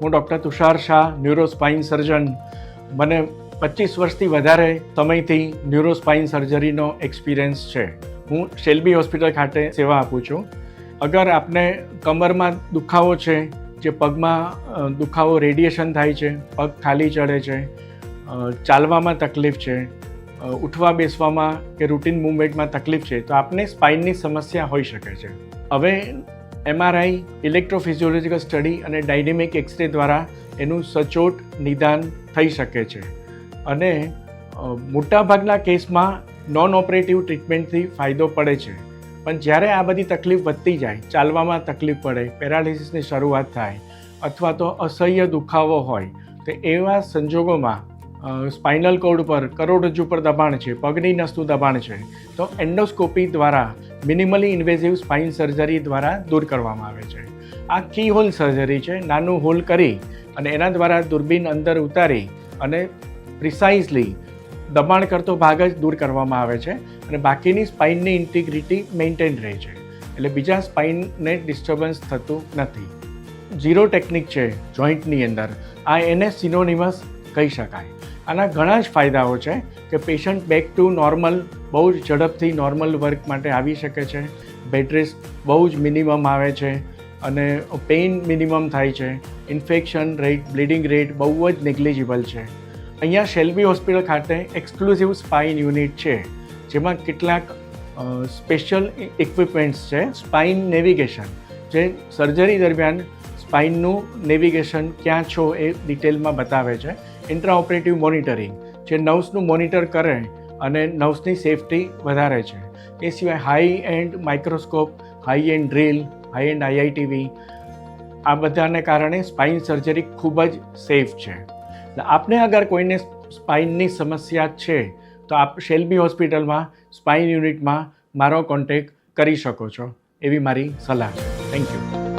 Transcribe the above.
હું ડૉક્ટર તુષાર શાહ, ન્યુરોસ્પાઇન સર્જન. મને 25 વર્ષથી વધારે સમયથી ન્યુરોસ્પાઇન સર્જરીનો એક્સપિરિયન્સ છે. હું શેલ્બી હોસ્પિટલ ખાતે સેવા આપું છું. અગર આપને કમરમાં દુખાવો છે, જે પગમાં દુખાવો રેડિયેશન થાય છે, પગ ખાલી ચડે છે, ચાલવામાં તકલીફ છે, ઉઠવા બેસવામાં કે રૂટીન મૂવમેન્ટમાં તકલીફ છે, તો આપને સ્પાઇનની સમસ્યા હોઈ શકે છે. હવે MRI, ઇલેક્ટ્રોફિઝિયોલોજીકલ સ્ટડી અને ડાયનેમિક એક્સરે દ્વારા એનું સચોટ નિદાન થઈ શકે છે. અને મોટાભાગના કેસમાં નોન ઓપરેટિવ ટ્રીટમેન્ટથી ફાયદો પડે છે. પણ જ્યારે આ બધી તકલીફ વધતી જાય, ચાલવામાં તકલીફ પડે, પેરાલિસિસની શરૂઆત થાય અથવા તો અસહ્ય દુખાવો હોય, તો એવા સંજોગોમાં સ્પાઇનલ કોર્ડ પર, કરોડરજ્જુ પર દબાણ છે, પગની નસનું દબાણ છે, તો એન્ડોસ્કોપી દ્વારા મિનિમલી ઇન્વેઝિવ સ્પાઇન સર્જરી દ્વારા દૂર કરવામાં આવે છે. આ કી હોલ સર્જરી છે. નાનું હોલ કરી અને એના દ્વારા દૂરબીન અંદર ઉતારી અને પ્રિસાઇઝલી દબાણ કરતો ભાગ જ દૂર કરવામાં આવે છે અને બાકીની સ્પાઇનની ઇન્ટિગ્રિટી મેન્ટેન રહે છે. એટલે બીજા સ્પાઇનને ડિસ્ટર્બન્સ થતું નથી. ઝીરો ટેકનિક છે જોઈન્ટની અંદર, આ એને સિનોનિમસ કહી શકાય. આના ઘણા જ ફાયદાઓ છે કે પેશન્ટ બેક ટુ નોર્મલ બહુ જ ઝડપથી નોર્મલ વર્ક માટે આવી શકે છે. બેડ રેસ્ટ બહુ જ મિનિમમ આવે છે અને પેઇન મિનિમમ થાય છે. ઇન્ફેક્શન રેટ, બ્લીડિંગ રેટ બહુ જ નેગ્લિજિબલ છે. અહીંયા શેલ્બી હોસ્પિટલ ખાતે એક્સક્લુઝિવ સ્પાઇન યુનિટ છે, જેમાં કેટલાક સ્પેશિયલ ઇક્વિપમેન્ટ્સ છે. સ્પાઇન નેવિગેશન, જે સર્જરી દરમિયાન સ્પાઇનનું નેવિગેશન ક્યાં છો એ ડિટેલમાં બતાવે છે. ઇન્ટ્રાઓપરેટિવ મોનિટરિંગ, જે નર્વ્સનું મોનિટર કરે અને નર્વ્સની સેફટી વધારે છે. એ સિવાય high and microscope, high and drill, high and IITV, આ બધાને કારણે સ્પાઇન સર્જરી ખૂબ જ સેફ છે. આપને અગર કોઈને સ્પાઇનની સમસ્યા છે તો આપ શેલ્બી હોસ્પિટલમાં સ્પાઇન યુનિટમાં મારો કોન્ટેક્ટ કરી શકો છો, એવી મારી સલાહ છે. Thank you.